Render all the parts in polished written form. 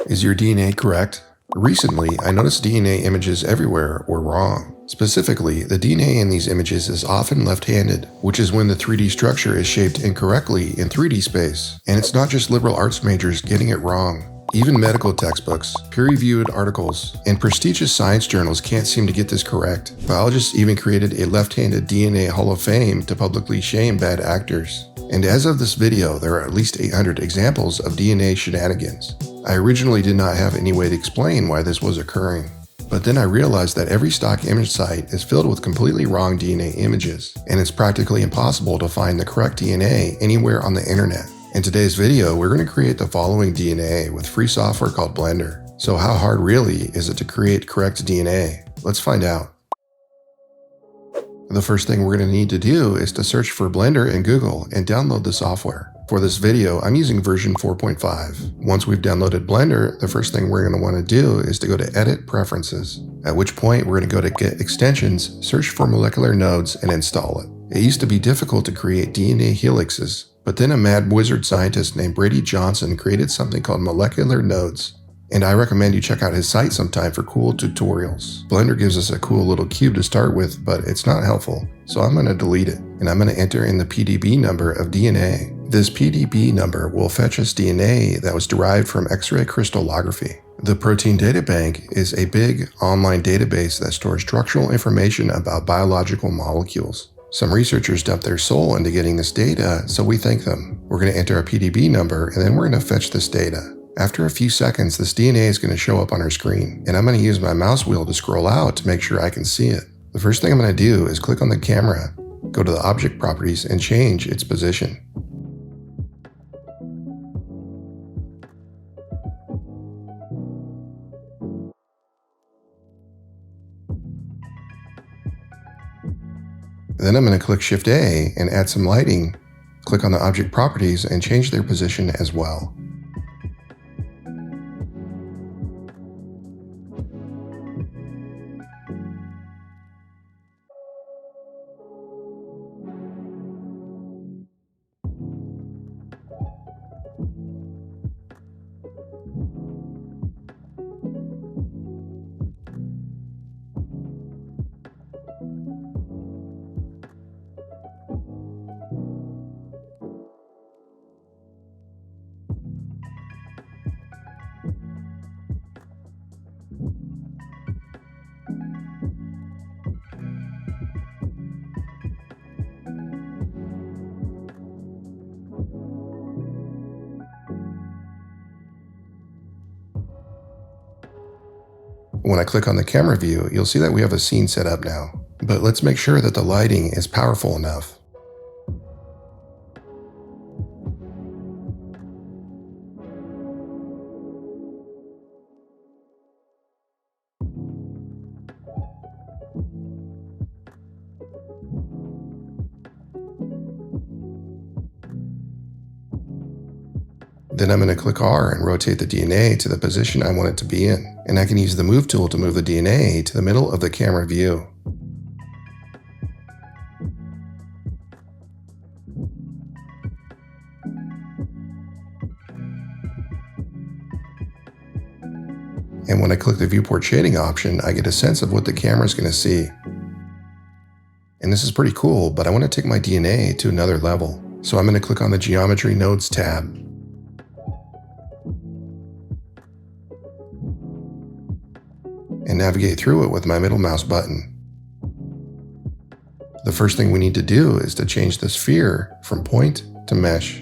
Is your DNA correct? Recently, I noticed DNA images everywhere were wrong. Specifically, the DNA in these images is often left-handed, which is when the 3D structure is shaped incorrectly in 3D space. And it's not just liberal arts majors getting it wrong. Even medical textbooks, peer-reviewed articles, and prestigious science journals can't seem to get this correct. Biologists even created a left-handed DNA Hall of Fame to publicly shame bad actors. And as of this video, there are at least 800 examples of DNA shenanigans. I originally did not have any way to explain why this was occurring. But then I realized that every stock image site is filled with completely wrong DNA images, and it's practically impossible to find the correct DNA anywhere on the internet. In today's video, we're going to create the following DNA with free software called Blender. So how hard really is it to create correct DNA? Let's find out. The first thing we're going to need to do is to search for Blender in Google and download the software. For this video, I'm using version 4.5. Once we've downloaded Blender, the first thing we're going to want to do is to go to Edit Preferences, at which point we're going to go to Get Extensions, search for molecular nodes, and install it. It used to be difficult to create DNA helixes, but then a mad wizard scientist named Brady Johnson created something called molecular nodes. And I recommend you check out his site sometime for cool tutorials. Blender gives us a cool little cube to start with, but it's not helpful, so I'm going to delete it, and I'm going to enter in the PDB number of DNA. This PDB number will fetch us DNA that was derived from X-ray crystallography. The Protein Data Bank is a big online database that stores structural information about biological molecules. Some researchers dumped their soul into getting this data, so we thank them. We're going to enter our PDB number, and then we're going to fetch this data. After a few seconds, this DNA is going to show up on our screen, and I'm going to use my mouse wheel to scroll out to make sure I can see it. The first thing I'm going to do is click on the camera, go to the object properties, and change its position. Then I'm going to click Shift A and add some lighting, click on the object properties, and change their position as well. When I click on the camera view, you'll see that we have a scene set up now. But let's make sure that the lighting is powerful enough. Then I'm going to click R and rotate the DNA to the position I want it to be in. And I can use the Move tool to move the DNA to the middle of the camera view. And when I click the viewport shading option, I get a sense of what the camera is going to see. And this is pretty cool, but I want to take my DNA to another level. So I'm going to click on the Geometry Nodes tab. And navigate through it with my middle mouse button. The first thing we need to do is to change the sphere from point to mesh.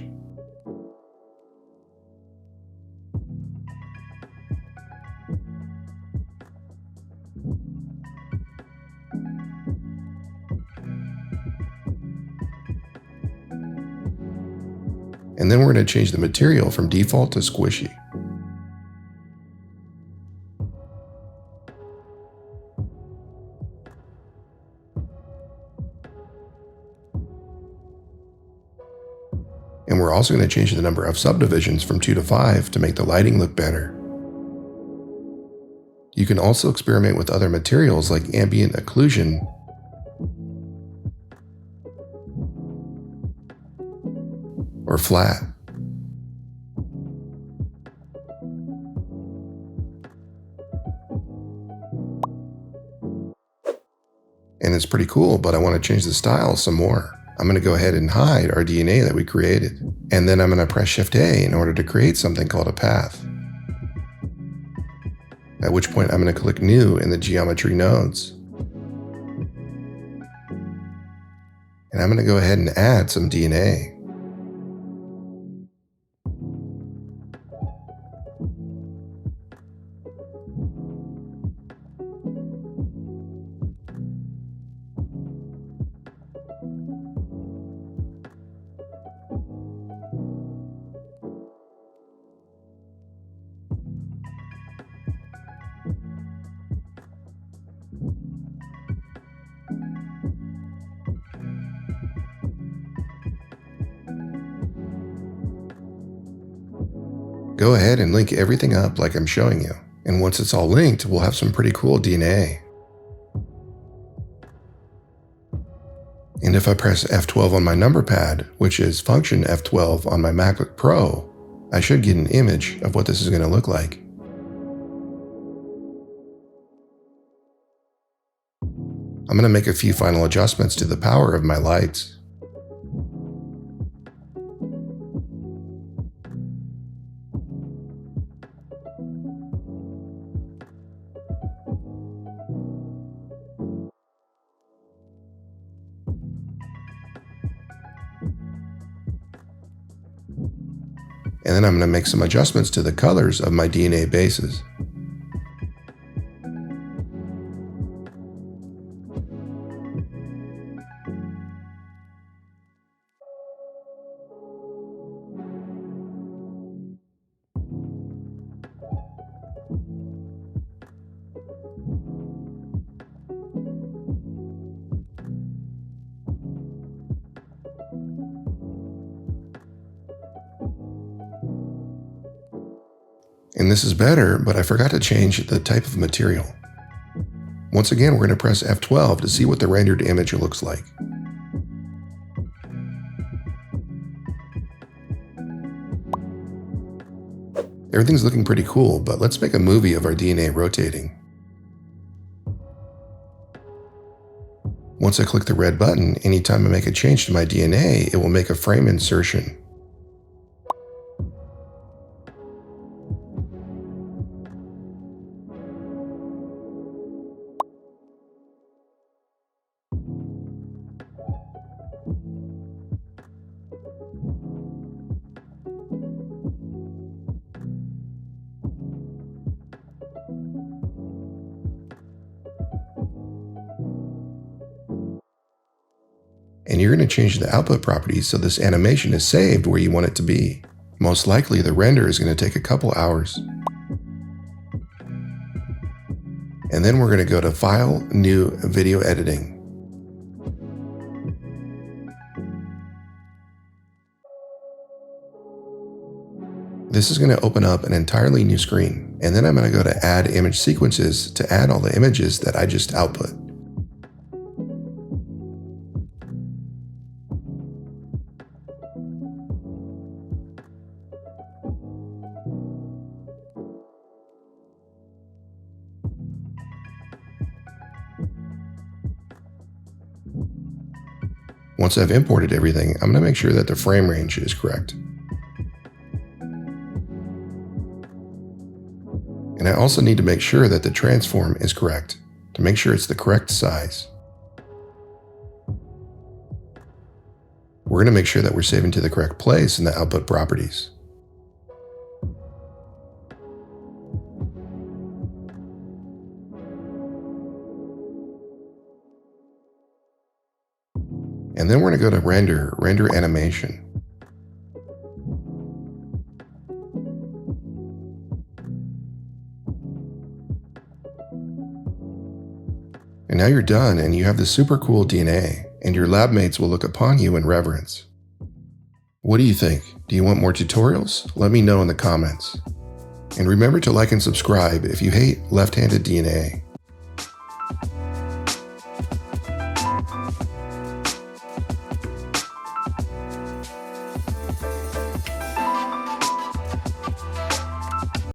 And then we're going to change the material from default to squishy. And we're also going to change the number of subdivisions from 2 to 5 to make the lighting look better. You can also experiment with other materials like ambient occlusion or flat. And it's pretty cool, but I want to change the style some more. I'm going to go ahead and hide our DNA that we created. And then I'm going to press Shift A in order to create something called a path. At which point I'm going to click New in the geometry nodes. And I'm going to go ahead and add some DNA. Go ahead and link everything up like I'm showing you. And once it's all linked, we'll have some pretty cool DNA. And if I press F12 on my number pad, which is function F12 on my MacBook Pro, I should get an image of what this is going to look like. I'm going to make a few final adjustments to the power of my lights. And then I'm going to make some adjustments to the colors of my DNA bases. And this is better, but I forgot to change the type of material. Once again, we're going to press F12 to see what the rendered image looks like. Everything's looking pretty cool, but let's make a movie of our DNA rotating. Once I click the red button, anytime I make a change to my DNA, it will make a frame insertion. And you're going to change the output properties so this animation is saved where you want it to be. Most likely the render is going to take a couple hours. And then we're going to go to File, New, Video Editing. This is going to open up an entirely new screen. And then I'm going to go to Add Image Sequences to add all the images that I just output. Once I've imported everything, I'm going to make sure that the frame range is correct. And I also need to make sure that the transform is correct, to make sure it's the correct size. We're going to make sure that we're saving to the correct place in the output properties. And then we're going to go to Render Animation. And now you're done and you have this super cool DNA, and your lab mates will look upon you in reverence. What do you think? Do you want more tutorials? Let me know in the comments. And remember to like and subscribe if you hate left-handed DNA.